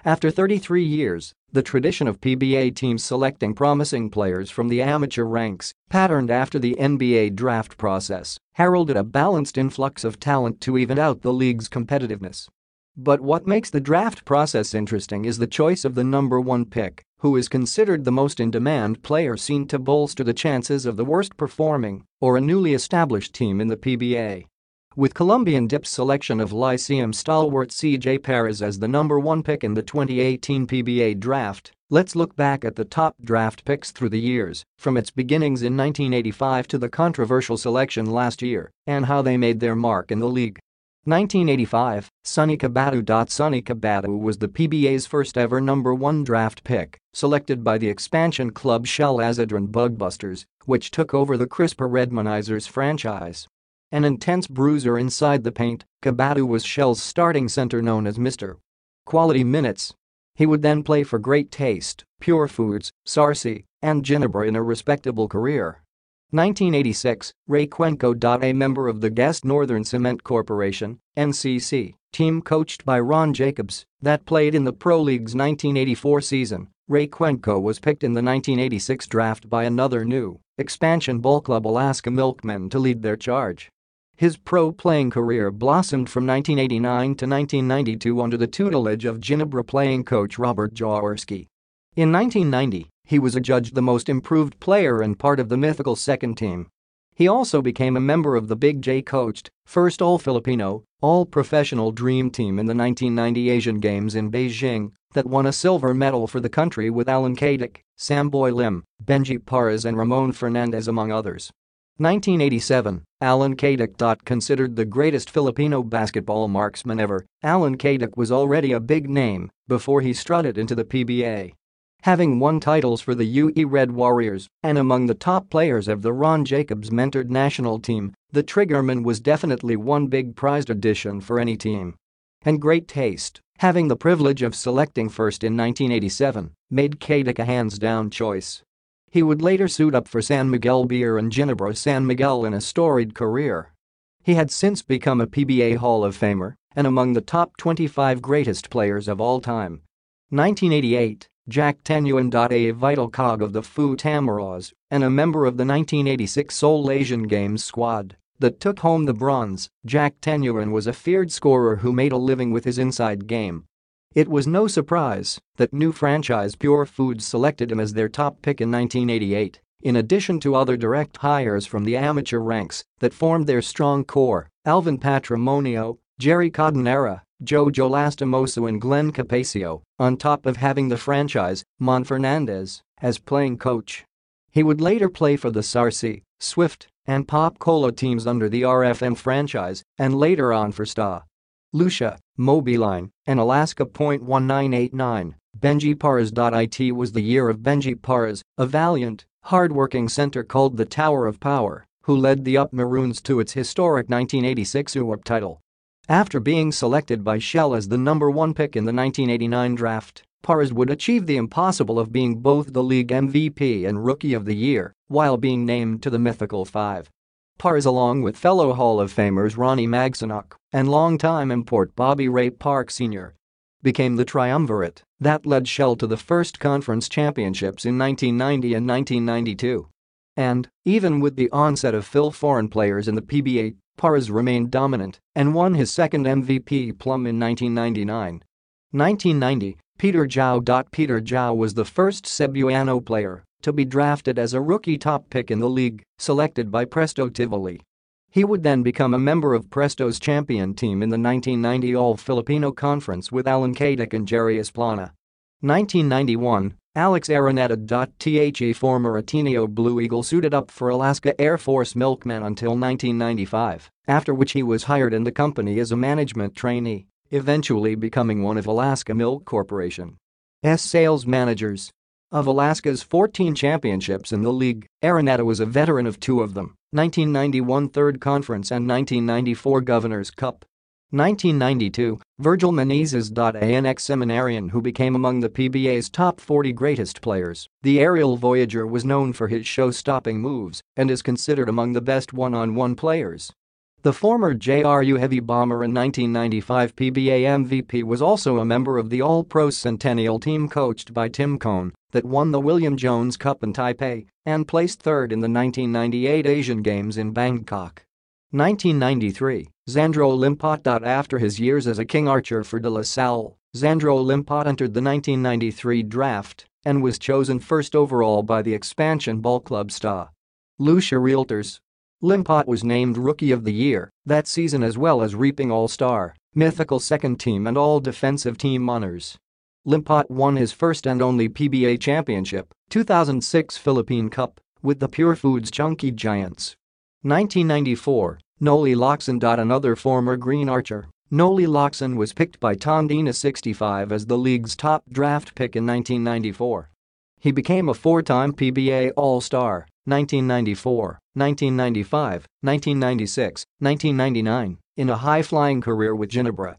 After 33 years, the tradition of PBA teams selecting promising players from the amateur ranks, patterned after the NBA draft process, heralded a balanced influx of talent to even out the league's competitiveness. But what makes the draft process interesting is the choice of the number 1 pick, who is considered the most in-demand player seen to bolster the chances of the worst performing or a newly established team in the PBA. With Columbian Dyip's selection of Lyceum stalwart CJ Perez as the number 1 pick in the 2018 PBA Draft, let's look back at the top draft picks through the years, from its beginnings in 1985 to the controversial selection last year, and how they made their mark in the league. 1985, Sonny Cabatu. Sonny Cabatu was the PBA's first ever number 1 draft pick, selected by the expansion club Shell Azodrin Bugbusters, which took over the Crispa Redmanizers franchise. An intense bruiser inside the paint, Cabatu was Shell's starting center known as Mr. Quality Minutes. He would then play for Great Taste, Purefoods, Sarsi, and Ginebra in a respectable career. 1986, Ray Cuenco. A member of the Guest Northern Cement Corporation (NCC) team coached by Ron Jacobs that played in the Pro League's 1984 season, Ray Cuenco was picked in the 1986 draft by another new expansion ball club, Alaska Milkmen, to lead their charge. His pro playing career blossomed from 1989 to 1992 under the tutelage of Ginebra playing coach Robert Jaworski. In 1990, he was adjudged the most improved player and part of the mythical second team. He also became a member of the Big J-coached, first all-Filipino, all-professional dream team in the 1990 Asian Games in Beijing that won a silver medal for the country with Alan Cadic, Samboy Lim, Benji Parras and Ramon Fernandez among others. 1987, Alan Cadic. Considered the greatest Filipino basketball marksman ever, Alan Cadic was already a big name before he strutted into the PBA. Having won titles for the UE Red Warriors and among the top players of the Ron Jacobs-mentored national team, the Triggerman was definitely one big prized addition for any team. And Great Taste, having the privilege of selecting first in 1987, made Cadic a hands-down choice. He would later suit up for San Miguel Beer and Ginebra San Miguel in a storied career. He had since become a PBA Hall of Famer and among the top 25 greatest players of all time. 1988, Jack Tenuan. A vital cog of the Fu Tamaras and a member of the 1986 Seoul Asian Games squad that took home the bronze, Jack Tenuan was a feared scorer who made a living with his inside game. It was no surprise that new franchise Purefoods selected him as their top pick in 1988, in addition to other direct hires from the amateur ranks that formed their strong core: Alvin Patrimonio, Jerry Codonera, Jojo Lastimoso and Glenn Capacio, on top of having the franchise, Mon Fernandez, as playing coach. He would later play for the Sarsi, Swift, and Pop Cola teams under the RFM franchise and later on for Sta. Lucia, Mobiline, and Alaska. 1989, Benji Parras. It was the year of Benji Parras, a valiant, hard-working center called the Tower of Power, who led the Up Maroons to its historic 1986 UAP title. After being selected by Shell as the number 1 pick in the 1989 draft, Parras would achieve the impossible of being both the league MVP and Rookie of the Year while being named to the Mythical Five. Parras, along with fellow Hall of Famers Ronnie Magsanok and longtime import Bobby Ray Park Sr., became the triumvirate that led Shell to the first conference championships in 1990 and 1992. And, even with the onset of foreign players in the PBA, Parras remained dominant and won his second MVP plum in 1999. 1990, Peter Zhao. Peter Zhao was the first Cebuano player to be drafted as a rookie top pick in the league, selected by Presto Tivoli. He would then become a member of Presto's champion team in the 1990 All-Filipino Conference with Alan Cadic and Jerry Esplana. 1991, Alex Araneta. The former Ateneo Blue Eagle suited up for Alaska Air Force Milkmen until 1995, after which he was hired in the company as a management trainee, eventually becoming one of Alaska Milk Corporation's sales managers. Of Alaska's 14 championships in the league, Araneta was a veteran of 2 of them, 1991 Third Conference and 1994 Governor's Cup. 1992, Virgil Menezes. An ex-seminarian who became among the PBA's top 40 greatest players, the aerial Voyager was known for his show-stopping moves and is considered among the best one-on-one players. The former JRU Heavy Bomber and 1995 PBA MVP was also a member of the All-Pro Centennial team coached by Tim Cohn that won the William Jones Cup in Taipei and placed third in the 1998 Asian Games in Bangkok. 1993, Xandro Limpot. After his years as a king archer for De La Salle, Xandro Limpot entered the 1993 draft and was chosen first overall by the expansion ball club Sta. Lucia Realtors. Limpot was named Rookie of the Year that season as well as reaping All-Star, Mythical Second Team and All-Defensive Team honors. Limpot won his first and only PBA Championship, 2006 Philippine Cup, with the Purefoods Chunky Giants. 1994, Noli Loxon. Another former green archer, Noli Loxon was picked by Tondina 65 as the league's top draft pick in 1994. He became a four-time PBA All-Star, 1994, 1995, 1996, 1999, in a high-flying career with Ginebra.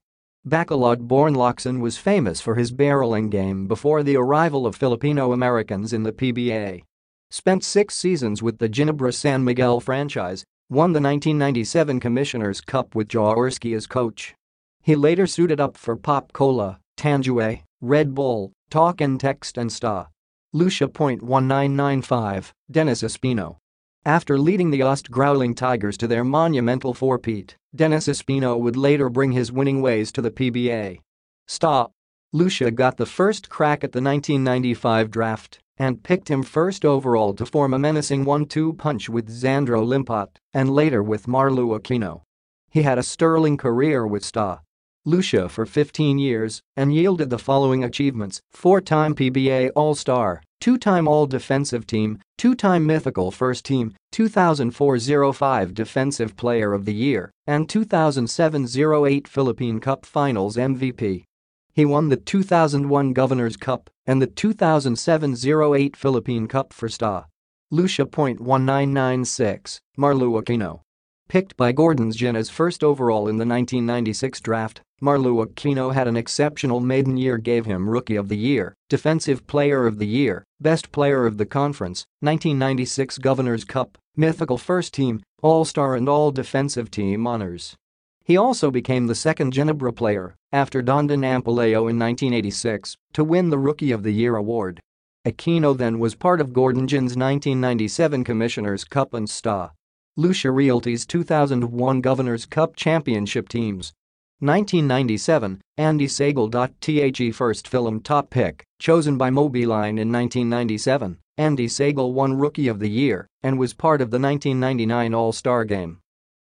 Bacolod-born Loxon was famous for his barreling game before the arrival of Filipino-Americans in the PBA. Spent 6 seasons with the Ginebra San Miguel franchise, won the 1997 Commissioner's Cup with Jaworski as coach. He later suited up for Pop Cola, Tanjue, Red Bull, Talk and Text and Sta. Lucia. 1995, Dennis Espino. After leading the Ost Growling Tigers to their monumental four-peat, Dennis Espino would later bring his winning ways to the PBA. Sta. Lucia got the first crack at the 1995 draft and picked him first overall to form a menacing 1-2 punch with Xandro Limpot and later with Marlu Aquino. He had a sterling career with Sta. Lucia for 15 years and yielded the following achievements: 4-time PBA All-Star, 2-time All-Defensive Team, 2-time Mythical First Team, 2004-05 Defensive Player of the Year, and 2007-08 Philippine Cup Finals MVP. He won the 2001 Governor's Cup and the 2007-08 Philippine Cup for Sta. Lucia. 1996, Marlu Aquino. Picked by Gordon's Gin as first overall in the 1996 draft, Marlu Aquino had an exceptional maiden year, gave him Rookie of the Year, Defensive Player of the Year, Best Player of the Conference, 1996 Governor's Cup, Mythical First Team, All-Star and All-Defensive Team honors. He also became the second Ginebra player, after Dondon Ampaleo in 1986, to win the Rookie of the Year award. Aquino then was part of Gordon Gin's 1997 Commissioner's Cup and Sta. Lucia Realty's 2001 Governor's Cup Championship teams. 1997, Andy Segal. The first film top pick, chosen by Mobiline in 1997, Andy Segal won Rookie of the Year and was part of the 1999 All-Star Game.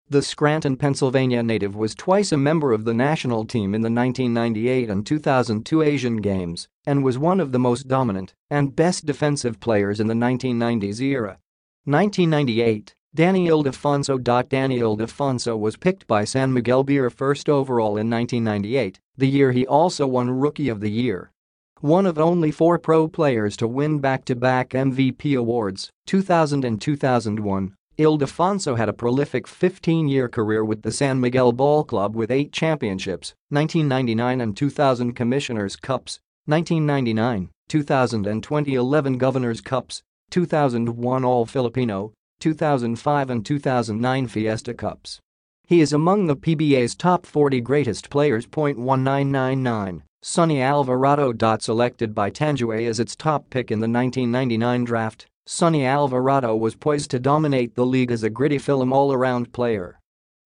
The Scranton, Pennsylvania native was twice a member of the national team in the 1998 and 2002 Asian Games and was one of the most dominant and best defensive players in the 1990s era. 1998, Danny Ildefonso. Danny Ildefonso was picked by San Miguel Beer first overall in 1998, the year he also won Rookie of the Year. One of only 4 pro players to win back-to-back MVP awards, 2000 and 2001, Ildefonso had a prolific 15-year career with the San Miguel Ball Club with 8 championships, 1999 and 2000 Commissioner's Cups, 1999, 2000 and 2011 Governor's Cups, 2001 All-Filipino, 2005 and 2009 Fiesta Cups. He is among the PBA's top 40 greatest players. 1999, Sonny Alvarado. Selected by Tanjue as its top pick in the 1999 draft, Sonny Alvarado was poised to dominate the league as a gritty film all-around player.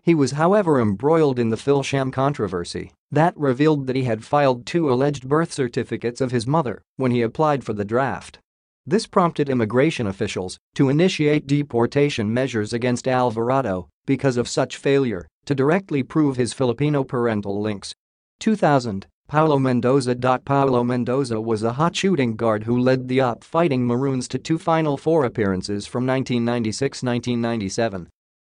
He was however embroiled in the Phil Sham controversy that revealed that he had filed 2 alleged birth certificates of his mother when he applied for the draft. This prompted immigration officials to initiate deportation measures against Alvarado because of such failure to directly prove his Filipino parental links. 2000, Paulo Mendoza. Paulo Mendoza was a hot shooting guard who led the Fighting Maroons to 2 Final Four appearances from 1996-1997.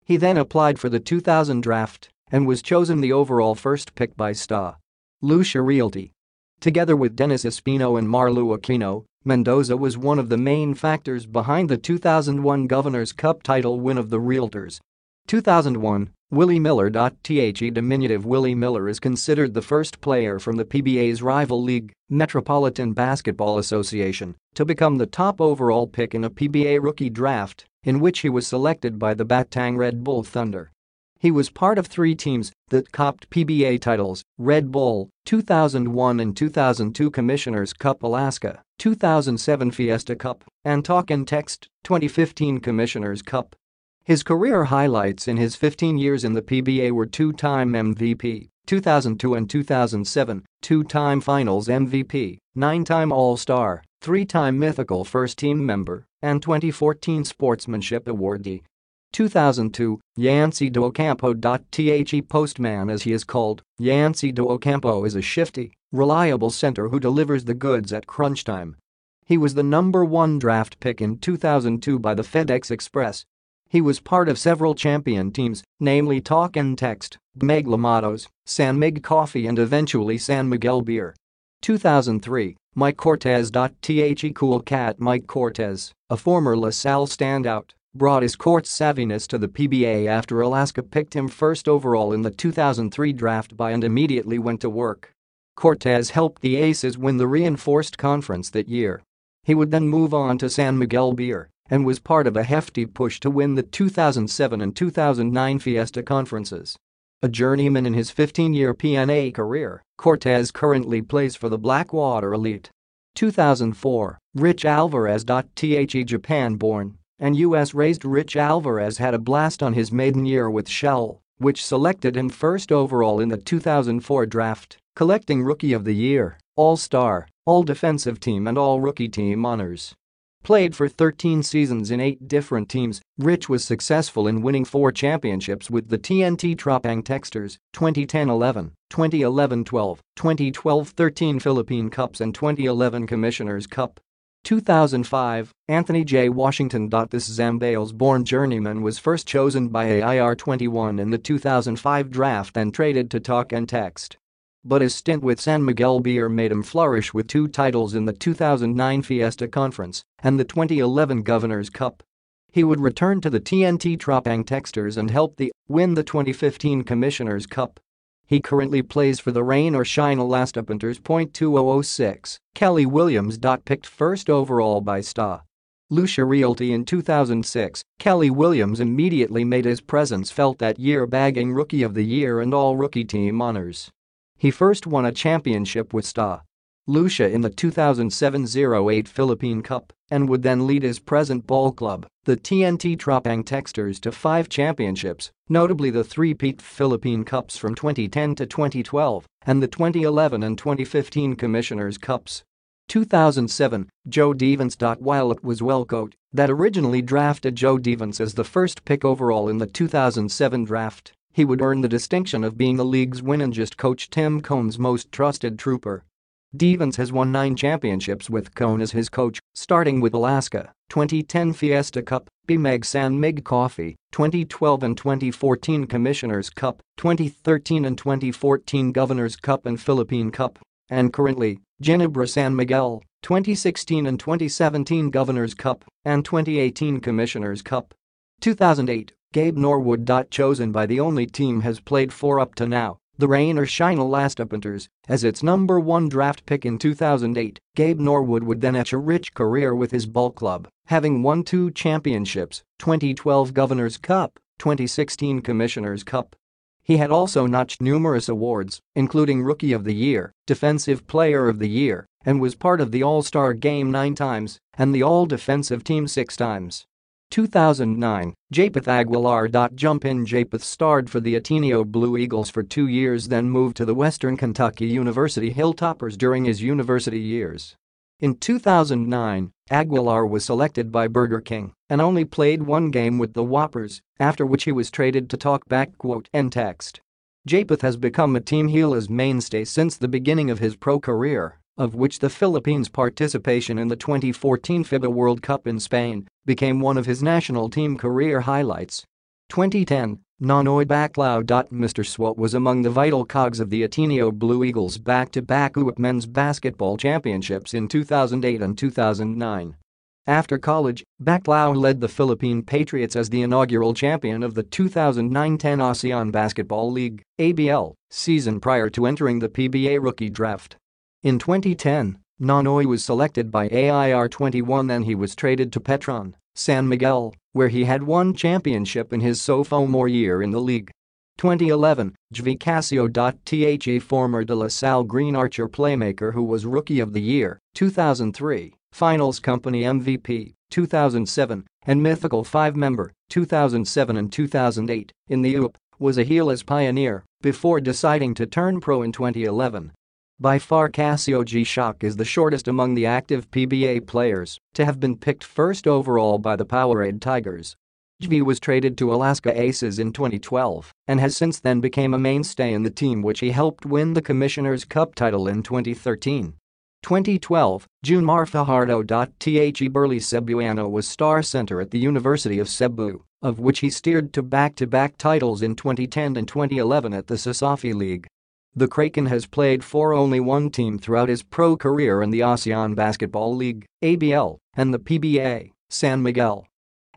He then applied for the 2000 draft and was chosen the overall first pick by Sta. Lucia Realty. Together with Dennis Espino and Marlu Aquino, Mendoza was one of the main factors behind the 2001 Governor's Cup title win of the Realtors. 2001, Willie Miller. The diminutive Willie Miller is considered the first player from the PBA's rival league, Metropolitan Basketball Association, to become the top overall pick in a PBA rookie draft, in which he was selected by the Batang Red Bull Thunder. He was part of 3 teams that copped PBA titles: Red Bull, 2001 and 2002 Commissioner's Cup Alaska, 2007 Fiesta Cup, and Talk and Text, 2015 Commissioner's Cup. His career highlights in his 15 years in the PBA were 2-time MVP, 2002 and 2007, 2-time Finals MVP, 9-time All-Star, 3-time Mythical First Team member, and 2014 Sportsmanship Awardee. 2002, Yancey do Ocampo. The postman, as he is called, Yancey do Ocampo is a shifty, reliable center who delivers the goods at crunch time. He was the number 1 draft pick in 2002 by the FedEx Express. He was part of several champion teams, namely Talk and Text, Meg Lamados, San Mig Coffee and eventually San Miguel Beer. 2003, Mike Cortez. The cool cat Mike Cortez, a former LaSalle standout, brought his court savviness to the PBA after Alaska picked him first overall in the 2003 draft and immediately went to work. Cortez helped the Aces win the reinforced conference that year. He would then move on to San Miguel Beer and was part of a hefty push to win the 2007 and 2009 Fiesta conferences. A journeyman in his 15-year PNA career, Cortez currently plays for the Blackwater Elite. 2004, Rich Alvarez. The Japan-born and US-raised Rich Alvarez had a blast on his maiden year with Shell, which selected him first overall in the 2004 draft, collecting Rookie of the Year, All-Star, All-Defensive Team and All-Rookie Team honors. Played for 13 seasons in 8 different teams, Rich was successful in winning 4 championships with the TNT THROWBACK Texters, 2010-11, 2011-12, 2012-13 Philippine Cups and 2011 Commissioner's Cup. 2005, Anthony J. Washington. This Zambales-born journeyman was first chosen by AIR-21 in the 2005 draft and traded to Talk and Text. But his stint with San Miguel Beer made him flourish with 2 titles in the 2009 Fiesta Conference and the 2011 Governor's Cup. He would return to the TNT THROWBACK Texters and help win the 2015 Commissioner's Cup. He currently plays for the Rain or Shine Elastopunters. 2006, Kelly Williams. Picked first overall by Sta. Lucia Realty in 2006, Kelly Williams immediately made his presence felt that year, bagging Rookie of the Year and All-Rookie Team honors. He first won a championship with Sta. Lucia in the 2007-08 Philippine Cup and would then lead his present ball club, the TNT THROWBACK Texters, to 5 championships, notably the 3-peat Philippine Cups from 2010 to 2012 and the 2011 and 2015 Commissioner's Cups. 2007, Joe Devens. While it was Wellcoat that originally drafted Joe Devens as the first pick overall in the 2007 draft, he would earn the distinction of being the league's winningest coach Tim Cohn's most trusted trooper. Devens has won 9 championships with Cohn as his coach, starting with Alaska, 2010 Fiesta Cup, BMEG San Mig Coffee, 2012 and 2014 Commissioner's Cup, 2013 and 2014 Governor's Cup and Philippine Cup, and currently, Ginebra San Miguel, 2016 and 2017 Governor's Cup, and 2018 Commissioner's Cup. 2008, Gabe Norwood. Chosen by the only team has played for up to now, the Rain or Shine Elastopunters, as its number 1 draft pick in 2008, Gabe Norwood would then etch a rich career with his ball club, having won 2 championships, 2012 Governor's Cup, 2016 Commissioner's Cup. He had also notched numerous awards, including Rookie of the Year, Defensive Player of the Year, and was part of the All-Star Game 9 times and the All-Defensive Team 6 times. 2009, Japheth Aguilar. Jump in. Japheth starred for the Ateneo Blue Eagles for 2 years, then moved to the Western Kentucky University Hilltoppers during his university years. In 2009, Aguilar was selected by Burger King and only played 1 game with the Whoppers, after which he was traded to Talkback and Text. Japheth has become a Team Gila's mainstay since the beginning of his pro career, of which the Philippines' participation in the 2014 FIBA World Cup in Spain became one of his national team career highlights. 2010, Nonoy Baclao. Mr. Swat was among the vital cogs of the Ateneo Blue Eagles' back-to-back UAP men's basketball championships in 2008 and 2009. After college, Baclao led the Philippine Patriots as the inaugural champion of the 2009-10 ASEAN Basketball League (ABL) season prior to entering the PBA Rookie Draft. In 2010, Nonoy was selected by AIR-21 and he was traded to Petron, San Miguel, where he had 1 championship in his sophomore year in the league. 2011, JV Casio.The former De La Salle Green Archer playmaker who was Rookie of the Year, 2003, Finals Company MVP, 2007, and Mythical 5-member, 2007 and 2008, in the UP, was a heel-as pioneer before deciding to turn pro in 2011. By far Casio G-Shock is the shortest among the active PBA players to have been picked first overall by the Powerade Tigers. JV was traded to Alaska Aces in 2012 and has since then become a mainstay in the team, which he helped win the Commissioner's Cup title in 2013. 2012, Junmar Fajardo.The Burley Cebuano was star center at the University of Cebu, of which he steered to back-to-back titles in 2010 and 2011 at the Sasafi League. The Kraken has played for only one team throughout his pro career in the ASEAN Basketball League, ABL, and the PBA, San Miguel.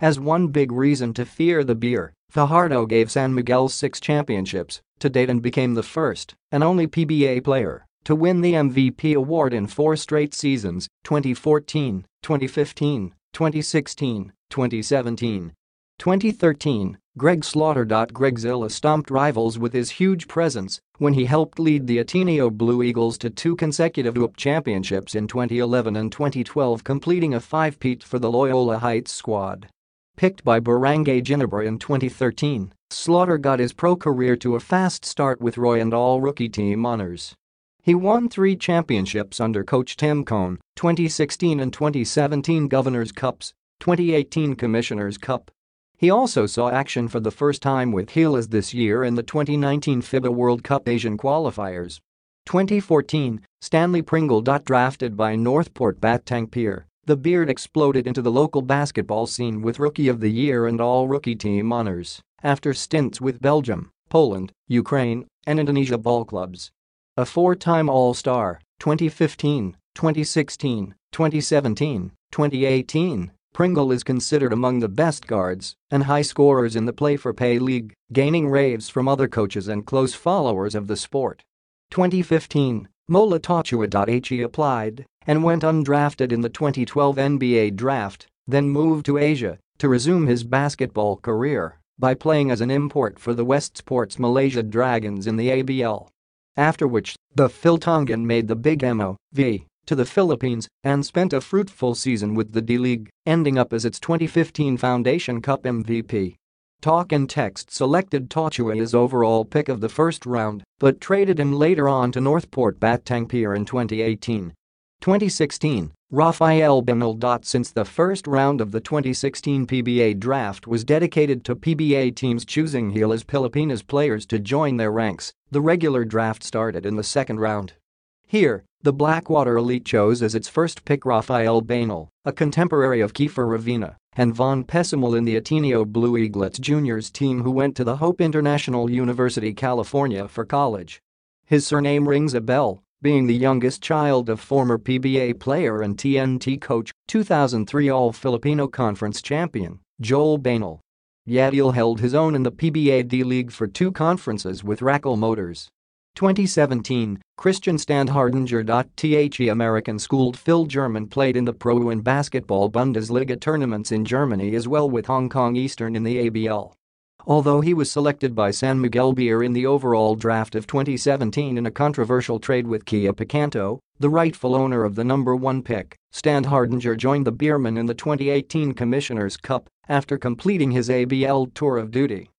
As one big reason to fear the beer, Fajardo gave San Miguel 6 championships to date and became the first and only PBA player to win the MVP award in 4 straight seasons: 2014, 2015, 2016, 2017. 2013, Greg Slaughter. Gregzilla stomped rivals with his huge presence when he helped lead the Ateneo Blue Eagles to 2 consecutive UP championships in 2011 and 2012, completing a 5-peat for the Loyola Heights squad. Picked by Barangay Ginebra in 2013, Slaughter got his pro career to a fast start with Roy and all-rookie team honors. He won 3 championships under coach Tim Cone, 2016 and 2017 Governor's Cups, 2018 Commissioner's Cup. He also saw action for the first time with Gilas this year in the 2019 FIBA World Cup Asian qualifiers. 2014, Stanley Pringle. Drafted by Northport Batang Pier, the Beard exploded into the local basketball scene with Rookie of the Year and all-rookie team honors after stints with Belgium, Poland, Ukraine, and Indonesia ball clubs. A 4-time All-Star, 2015, 2016, 2017, 2018, Pringle is considered among the best guards and high scorers in the Play-for-Pay League, gaining raves from other coaches and close followers of the sport. 2015, Mola Tochua. He applied and went undrafted in the 2012 NBA Draft, then moved to Asia to resume his basketball career by playing as an import for the West Sports Malaysia Dragons in the ABL. After which, the Philtongan made the big move to the Philippines and spent a fruitful season with the D-League, ending up as its 2015 Foundation Cup MVP. Talk and Text selected Tochua as overall pick of the first round, but traded him later on to Northport Batang Pier in 2018. 2016, Rafael Benal. Since the first round of the 2016 PBA Draft was dedicated to PBA teams choosing Gilas Pilipinas players to join their ranks, the regular draft started in the second round. Here, the Blackwater Elite chose as its first pick Rafael Benal, a contemporary of Kiefer Ravina and Von Pessimal in the Ateneo Blue Eaglets juniors team, who went to the Hope International University, California for college. His surname rings a bell, being the youngest child of former PBA player and TNT coach, 2003 All-Filipino Conference champion, Joel Benal. Yadiel held his own in the PBA D-League for 2 conferences with Rackle Motors. 2017, Christian Standhardinger. The American-schooled Phil German played in the Pro and Basketball Bundesliga tournaments in Germany as well with Hong Kong Eastern in the ABL. Although he was selected by San Miguel Beer in the overall draft of 2017 in a controversial trade with Kia Picanto, the rightful owner of the number 1 pick, Standhardinger joined the Beermen in the 2018 Commissioner's Cup after completing his ABL tour of duty.